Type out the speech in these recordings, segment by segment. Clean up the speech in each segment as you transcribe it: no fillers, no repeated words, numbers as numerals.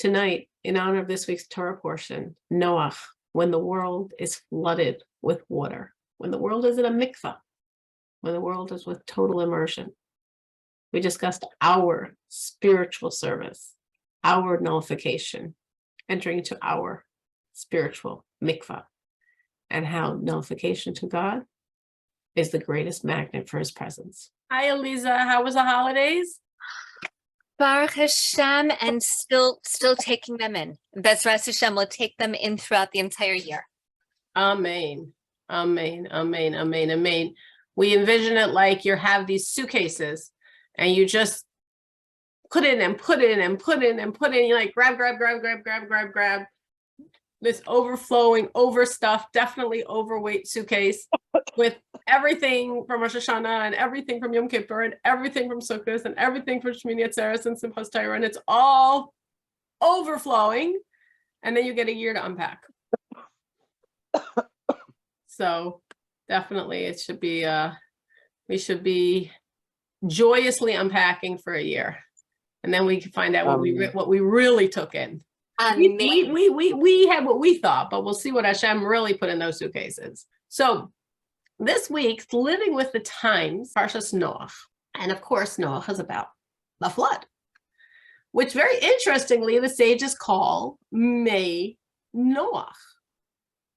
tonight, in honor of this week's Torah portion, Noach, when the world is flooded with water, when the world is in a mikvah, when the world is with total immersion. We discussed our spiritual service, our nullification, entering into our spiritual mikvah, and how nullification to God is the greatest magnet for his presence. Hi, Eliza. How was the holidays? Baruch Hashem, and still taking them in. Bezras Hashem will take them in throughout the entire year. Amen. Amen. Amen. Amen. Amen. We envision it like you have these suitcases and you just put in and put in and put in and put in. You like grab. This overflowing, overstuffed, definitely overweight suitcase with everything from Rosh Hashanah and everything from Yom Kippur and everything from Sukkot and everything from Shmini Atzeres and Simchas Torah, and it's all overflowing, and then you get a year to unpack. So definitely it should be, we should be joyously unpacking for a year, and then we can find out what we really took in. We had what we thought, but we'll see what Hashem really put in those suitcases. So this week's Living with the Times, Parshat Noach. And of course, Noach is about the flood, which very interestingly, the sages call May Noach.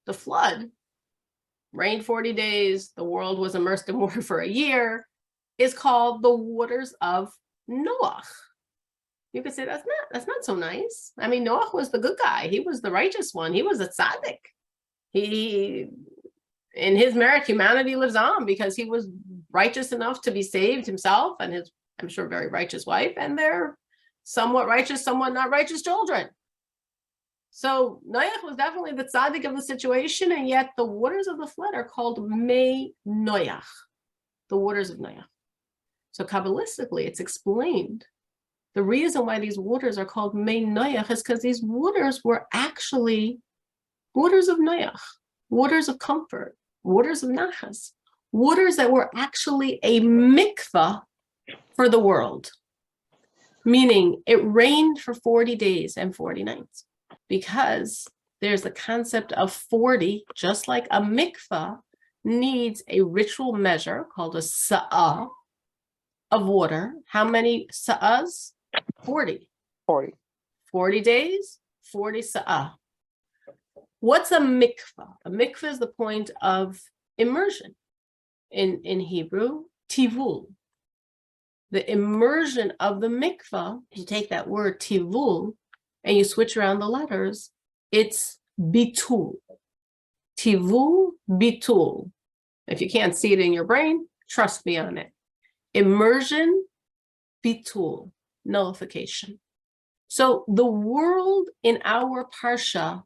The flood rained 40 days. The world was immersed in water for a year, is called the waters of Noach. You could say that's not so nice. I mean, Noach was the good guy. He was the righteous one. He was a tzaddik. He, in his merit, humanity lives on because he was righteous enough to be saved himself and his, I'm sure, very righteous wife, and their somewhat righteous, somewhat not righteous children. So Noach was definitely the tzaddik of the situation, and yet the waters of the flood are called Mei Noach, the waters of Noach. So Kabbalistically, it's explained the reason why these waters are called Mei Noach is because these waters were actually waters of Noach, waters of comfort, waters of nachas, waters that were actually a mikvah for the world, meaning it rained for 40 days and 40 nights, because there's the concept of 40, just like a mikvah needs a ritual measure called a sa'ah of water. How many sa'ahs? 40 days, 40 sa'ah. What's a mikvah? A mikvah is the point of immersion. In Hebrew, tivul. The immersion of the mikvah, you take that word tivul and you switch around the letters, it's bitul. Tivul, bitul. If you can't see it in your brain, trust me on it. Immersion, bitul. Nullification. So the world in our parsha,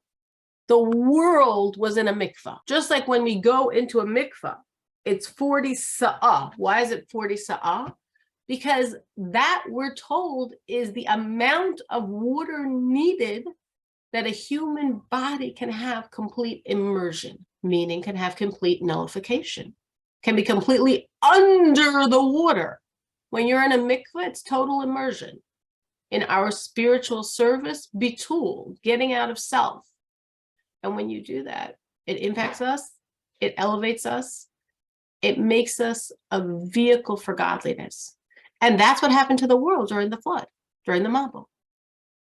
the world was in a mikvah. Just like when we go into a mikvah, it's 40 sa'ah. Why is it 40 sa'ah? Because that, we're told, is the amount of water needed that a human body can have complete immersion, meaning can have complete nullification, can be completely under the water. When you're in a mikvah, it's total immersion. In our spiritual service, bitul, getting out of self. And when you do that, it impacts us, it elevates us, it makes us a vehicle for godliness. And that's what happened to the world during the flood, during the Mabul.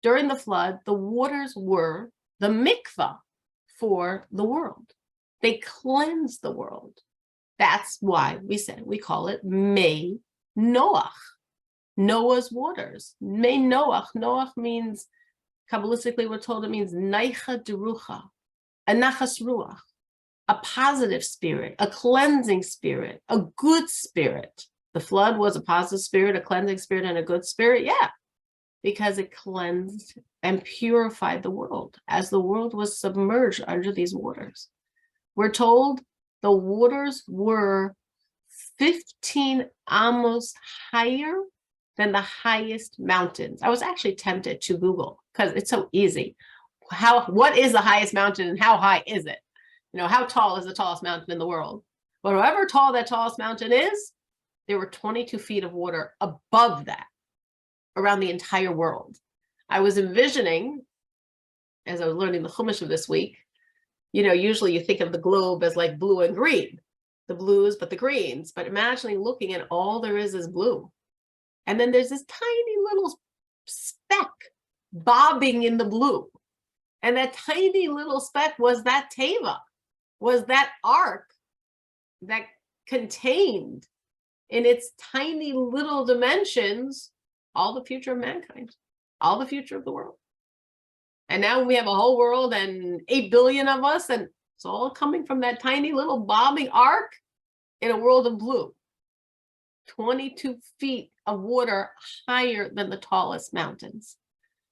During the flood, the waters were the mikvah for the world. They cleansed the world. That's why we call it Mei Noach, Noah's waters. Mei Noach. Noach means, Kabbalistically, we're told it means naicha derucha, a nachas ruach, a positive spirit, a cleansing spirit, a good spirit. The flood was a positive spirit, a cleansing spirit, and a good spirit. Yeah, because it cleansed and purified the world as the world was submerged under these waters. We're told the waters were 15 amos higher than the highest mountains. I was actually tempted to Google because it's so easy. What is the highest mountain and how high is it? You know, how tall is the tallest mountain in the world? But however tall that tallest mountain is, there were 22 feet of water above that around the entire world. I was envisioning, as I was learning the Chumash of this week, usually you think of the globe as like blue and green, the blues, but the greens. But imagining looking at all there is blue. And then there's this tiny little speck bobbing in the blue. And that tiny little speck was that teva, was that ark that contained in its tiny little dimensions all the future of mankind, all the future of the world. And now we have a whole world and 8 billion of us, and it's all coming from that tiny little bobbing ark in a world of blue. 22 feet of water higher than the tallest mountains.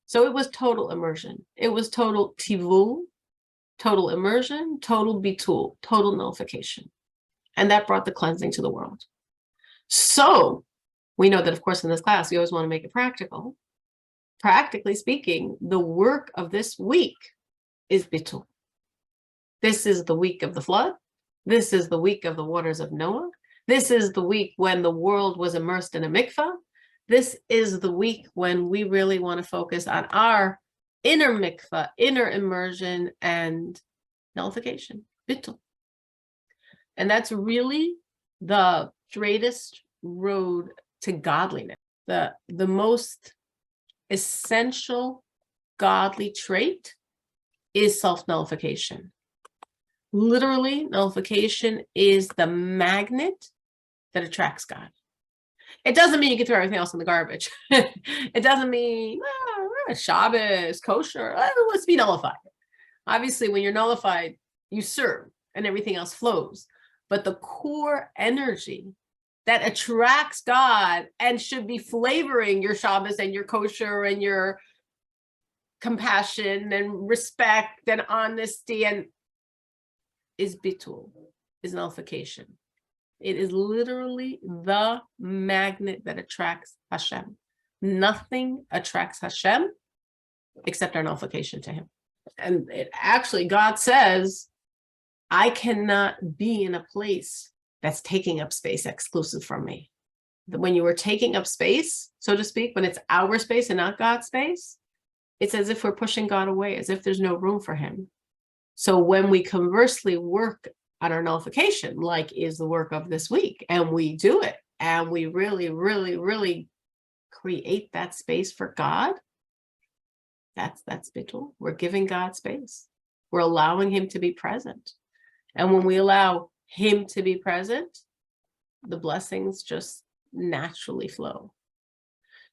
So it was total immersion. It was total tivul, total immersion, total bitul, total nullification. And that brought the cleansing to the world. So we know that, of course, in this class, we always want to make it practical. Practically speaking, the work of this week is bitul. This is the week of the flood. This is the week of the waters of Noah. This is the week when the world was immersed in a mikvah. This is the week when we really want to focus on our inner mikvah, inner immersion, and nullification, bitul. And that's really the straightest road to godliness. The most essential godly trait is self-nullification. Literally, nullification is the magnet that attracts God. It doesn't mean you can throw everything else in the garbage. It doesn't mean Shabbos, kosher, let's be nullified. Obviously, when you're nullified, you serve and everything else flows. But the core energy that attracts God and should be flavoring your Shabbos and your kosher and your compassion and respect and honesty and is bitul, is nullification. It is literally the magnet that attracts Hashem. Nothing attracts Hashem except our nullification to him. And it actually, God says, I cannot be in a place that's taking up space exclusive from me. When you are taking up space, so to speak, when it's our space and not God's space, it's as if we're pushing God away, as if there's no room for him. So when we conversely work on our nullification, like is the work of this week, and we do it, and we really, really, really create that space for God, that's bitul. We're giving God space. We're allowing him to be present. And when we allow him to be present, the blessings just naturally flow.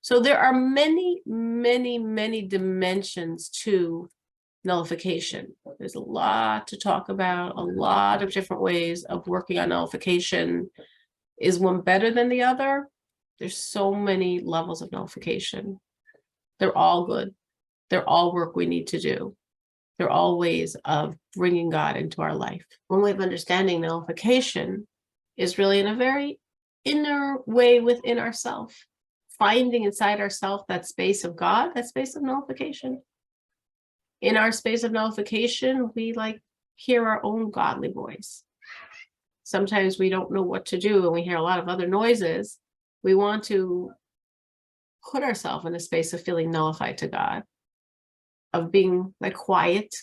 So there are many, many, many dimensions to nullification. There's a lot to talk about, a lot of different ways of working on nullification. Is one better than the other? There's so many levels of nullification. They're all good. They're all work we need to do. They're all ways of bringing God into our life. One way of understanding nullification is really in a very inner way within ourselves, finding inside ourselves that space of God, that space of nullification. In our space of nullification, we hear our own godly voice. Sometimes we don't know what to do and we hear a lot of other noises. We want to put ourselves in a space of feeling nullified to God, of being quiet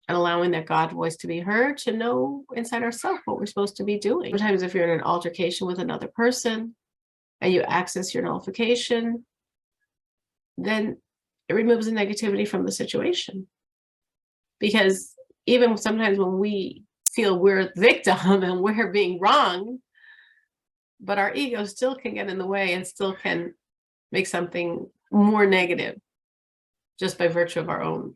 and allowing that God voice to be heard, to know inside ourselves what we're supposed to be doing. Sometimes if you're in an altercation with another person and you access your nullification, then it removes the negativity from the situation. Because even sometimes when we feel we're the victim and we're being wronged, but our ego still can get in the way and still can make something more negative just by virtue of our own,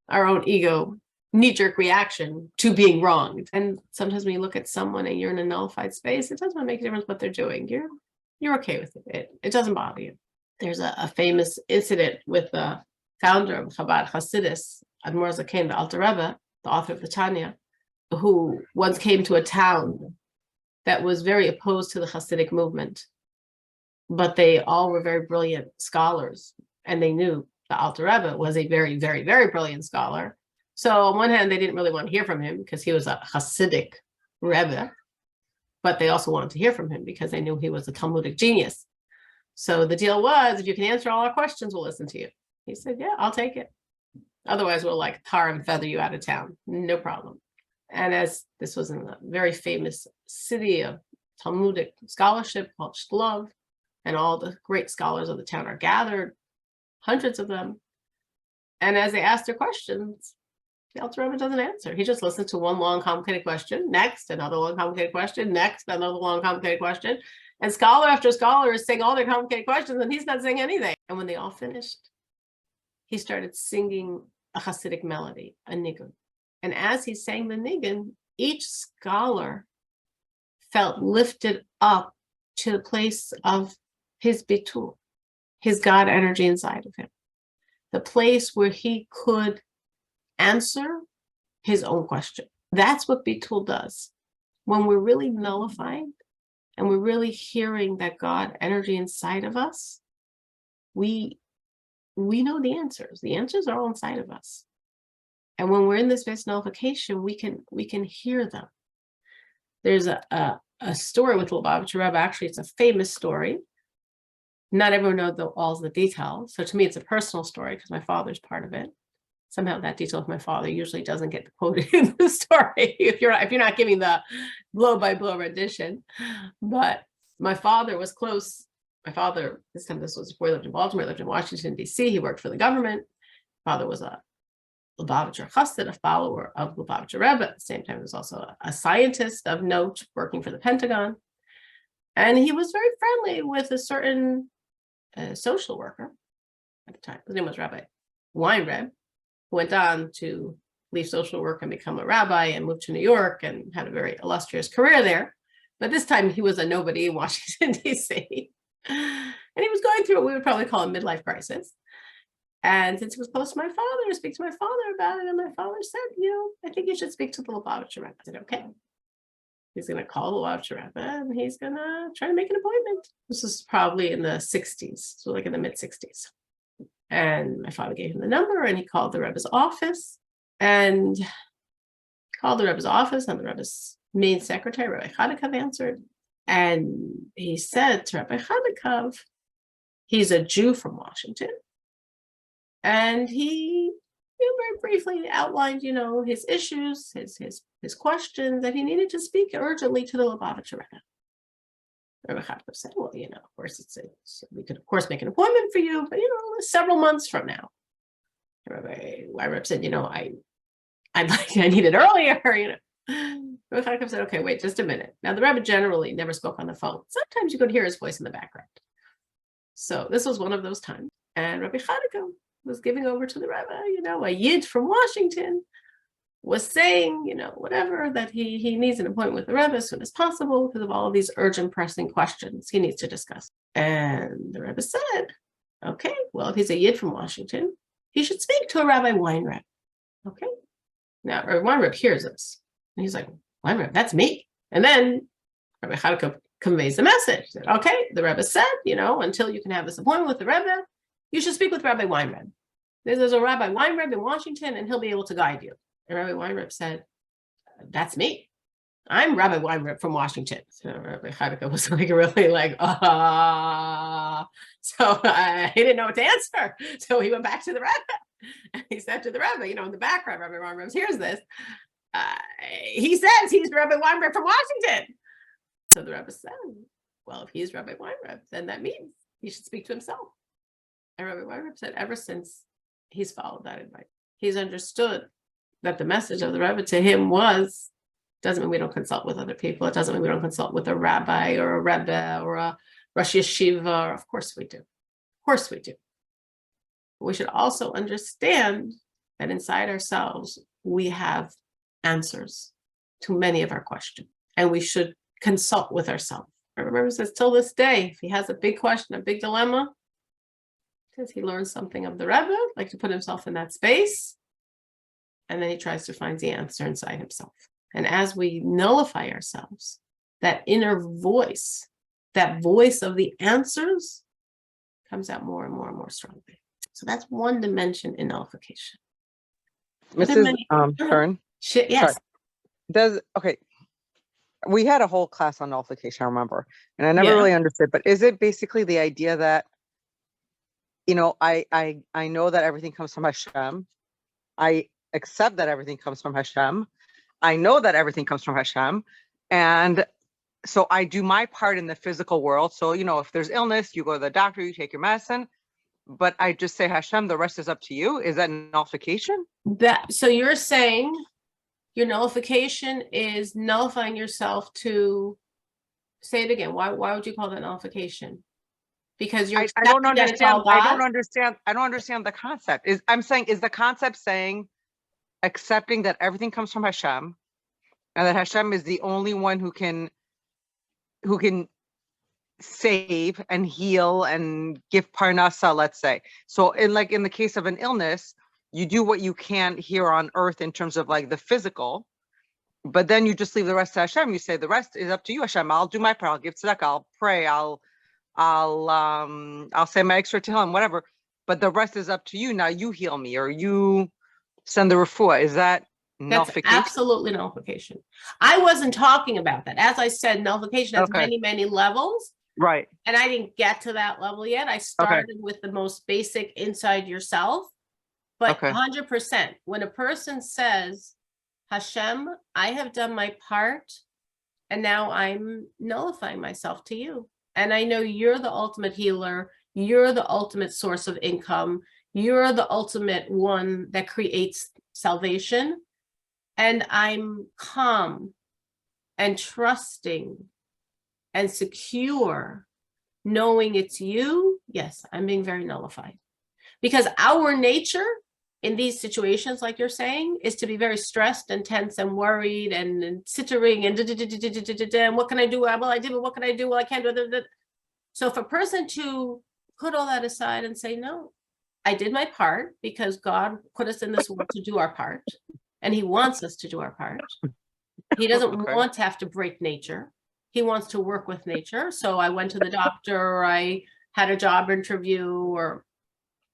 our own ego knee-jerk reaction to being wronged. And sometimes when you look at someone and you're in a nullified space, it doesn't make a difference what they're doing. You're okay with it. It doesn't bother you. There's a famous incident with the founder of Chabad Hasidus, Admor Zaken, the Alter Rebbe, the author of the Tanya, who once came to a town that was very opposed to the Hasidic movement, but they all were very brilliant scholars, and they knew the Alter Rebbe was a very, very, very brilliant scholar. So on one hand, they didn't really want to hear from him because he was a Hasidic Rebbe, but they also wanted to hear from him because they knew he was a Talmudic genius. So the deal was, if you can answer all our questions, we'll listen to you. He said, yeah, I'll take it. Otherwise, we'll like tar and feather you out of town. No problem. And as this was in a very famous city of Talmudic scholarship called Shlov, and all the great scholars of the town are gathered, hundreds of them. And as they ask their questions, the Alter Rebbe doesn't answer. He just listens to one long, complicated question, next, another long, complicated question, next, another long, complicated question. And scholar after scholar is saying all their complicated questions, and he's not saying anything. And when they all finished, he started singing a Hasidic melody, a nigun. And as he sang the nigun, each scholar felt lifted up to the place of his bitul, his God energy inside of him, the place where he could answer his own question. That's what bitul does. When we're really nullifying and we're really hearing that God energy inside of us, we know the answers. The answers are all inside of us. And when we're in this base nullification, we can hear them. There's a story with Lubavitcher Rebbe. Actually, it's a famous story. Not everyone knows all the details. So to me, it's a personal story because my father's part of it. Somehow that detail of my father usually doesn't get quoted in the story if you're not giving the blow-by-blow rendition. But my father was close. My father, this was before he lived in Baltimore, he lived in Washington, D.C. He worked for the government. Father was a Lubavitcher Chassid, a follower of Lubavitcher Rebbe. At the same time, he was also a scientist of note working for the Pentagon. And he was very friendly with a certain social worker at the time. His name was Rabbi Weinreb, who went on to leave social work and become a rabbi and moved to New York and had a very illustrious career there. But this time he was a nobody in Washington, D.C. And he was going through what we would probably call a midlife crisis. And since he was close to my father, to speak to my father about it, and my father said, I think you should speak to the Lubavitcher Rebbe. I said, okay. He's going to call the Lubavitcher Rebbe and he's going to try to make an appointment. This is probably in the 60s, so like in the mid 60s. And my father gave him the number and he called the Rebbe's office and and the Rebbe's main secretary, Rabbi Chadikov, answered. And he said to Rabbi Chadikov, he's a Jew from Washington. And he very briefly outlined, his issues, his questions, that he needed to speak urgently to the Lubavitcher Rebbe. Rabbi Chadikov said, well, of course, we could, of course, make an appointment for you, but, several months from now. Rabbi Weinreb said, I need it earlier, Rabbi Chadikov said, okay, wait just a minute. Now, the Rebbe generally never spoke on the phone. Sometimes you could hear his voice in the background. So this was one of those times. And Rabbi Chadikov was giving over to the Rebbe, a Yid from Washington was saying, whatever, that he needs an appointment with the Rebbe as soon as possible because of all of these urgent, pressing questions he needs to discuss. And the Rebbe said, okay, well, if he's a Yid from Washington, he should speak to a Rabbi Weinreb. Okay. Now, Rabbi Weinreb hears this. And he's like, Weinreb, that's me. And then Rabbi Chadikov conveys the message. He said, okay, the Rebbe said, until you can have this appointment with the Rebbe, you should speak with Rabbi Weinreb. There's a Rabbi Weinreb in Washington, and he'll be able to guide you. And Rabbi Weinreb said, that's me. I'm Rabbi Weinreb from Washington. So Rabbi Chadikov was really like, So he didn't know what to answer. So he went back to the Rebbe. And he said to the Rebbe, in the background, Rabbi Weinreb hears this. He says he's Rabbi Weinreb from Washington. So the Rebbe said, well, if he's Rabbi Weinreb, then that means he should speak to himself. And Rabbi Weinreb said, ever since he's followed that advice, he's understood that the message of the Rebbe to him doesn't mean we don't consult with other people. It doesn't mean we don't consult with a rabbi or a rebbe or a Rosh Yeshiva. Of course we do. Of course we do. But we should also understand that inside ourselves, we have answers to many of our questions. And we should consult with ourselves. Remember, it says, till this day, if he has a big question, a big dilemma, because he learns something of the Rebbe, like to put himself in that space, and then he tries to find the answer inside himself. And as we nullify ourselves, that inner voice, that voice of the answers, comes out more and more and more strongly. So that's one dimension in nullification. Mrs. Kern? Yes. Sorry. we had a whole class on nullification, I remember, and I never Yeah. really understood, but is it basically the idea that, I know that everything comes from Hashem. I accept that everything comes from Hashem. I know that everything comes from Hashem. And so I do my part in the physical world. So, if there's illness, you go to the doctor, you take your medicine, but I just say, Hashem, the rest is up to you. Is that nullification? So you're saying your nullification is nullifying yourself to, say it again. Why would you call that nullification? Because you're I don't accepting that it's all understand. I don't God? understand. I don't understand the concept. I'm saying, is the concept saying accepting that everything comes from Hashem and that Hashem is the only one who can save and heal and give parnasa, let's say. So in the case of an illness, you do what you can here on earth in terms of like the physical, but then you just leave the rest to Hashem. You say the rest is up to you, Hashem. I'll do my part. I'll give tzedakah. I'll pray. I'll say my extra tehillim, whatever. But the rest is up to you. Now you heal me or you send the refuah. Is that That's nullification? absolutely nullification. I wasn't talking about that. As I said, nullification has Okay. many, many levels. Right. And I didn't get to that level yet. I started with the most basic inside yourself. But Okay. 100%, when a person says, Hashem, I have done my part, and now I'm nullifying myself to you. And I know you're the ultimate healer. You're the ultimate source of income. You're the ultimate one that creates salvation. And I'm calm and trusting and secure, knowing it's you. Yes, I'm being very nullified. Because our nature in these situations, like you're saying, is to be very stressed and tense and worried and tittering and what can I do? Well, I did, but what can I do? Well, I can't do it. So for a person to put all that aside and say, no, I did my part because God put us in this world to do our part. And he wants us to do our part. He doesn't want to have to break nature. He wants to work with nature. So I went to the doctor, or I had a job interview, or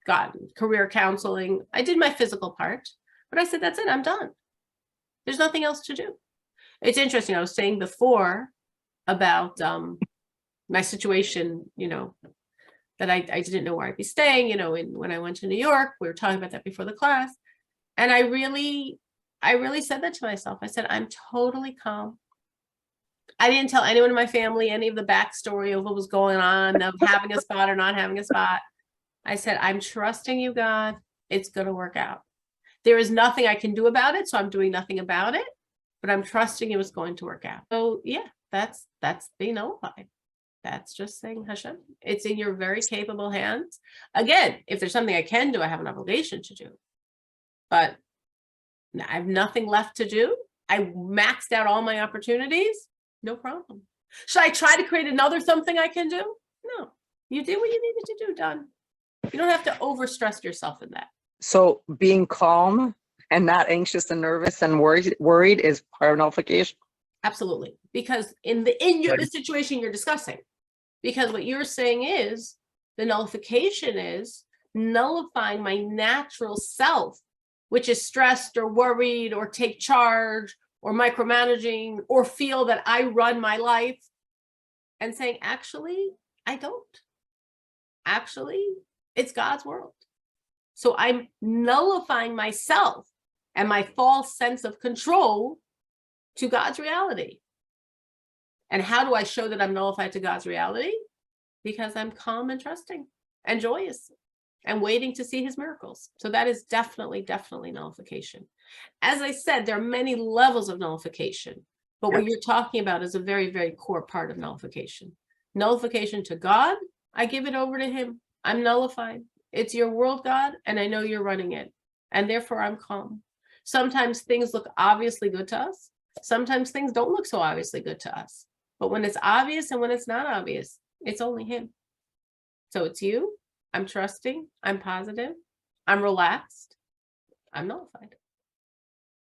got career counseling. I did my physical part, but I said, that's it, I'm done. There's nothing else to do. It's interesting. I was saying before about my situation, that I didn't know where I'd be staying, when I went to New York. We were talking about that before the class. And I really said that to myself. I said, I'm totally calm. I didn't tell anyone in my family any of the backstory of what was going on, of having a spot or not having a spot. I said, I'm trusting you, God. It's going to work out. There is nothing I can do about it, so I'm doing nothing about it, but I'm trusting you it's going to work out. So yeah, that's being nullified. That's just saying, Hashem, it's in your very capable hands. Again, if there's something I can do, I have an obligation to do. But I have nothing left to do. I maxed out all my opportunities. No problem. Should I try to create another something I can do? No. You did what you needed to do, done. You don't have to overstress yourself in that. So being calm and not anxious and nervous and worried is part of nullification? Absolutely. Because in the situation you're discussing, because what you're saying is the nullification is nullifying my natural self, which is stressed or worried or take charge or micromanaging or feel that I run my life, and saying, actually, I don't. Actually, it's God's world. So I'm nullifying myself and my false sense of control to God's reality. And how do I show that I'm nullified to God's reality? Because I'm calm and trusting and joyous and waiting to see his miracles. So that is definitely nullification. As I said, there are many levels of nullification, but what you're talking about is a very, very core part of nullification. Nullification to God, I give it over to him. I'm nullified. It's your world, God, and I know you're running it. And therefore I'm calm. Sometimes things look obviously good to us. Sometimes things don't look so obviously good to us. But when it's obvious and when it's not obvious, it's only him. So it's you. I'm trusting. I'm positive. I'm relaxed. I'm nullified.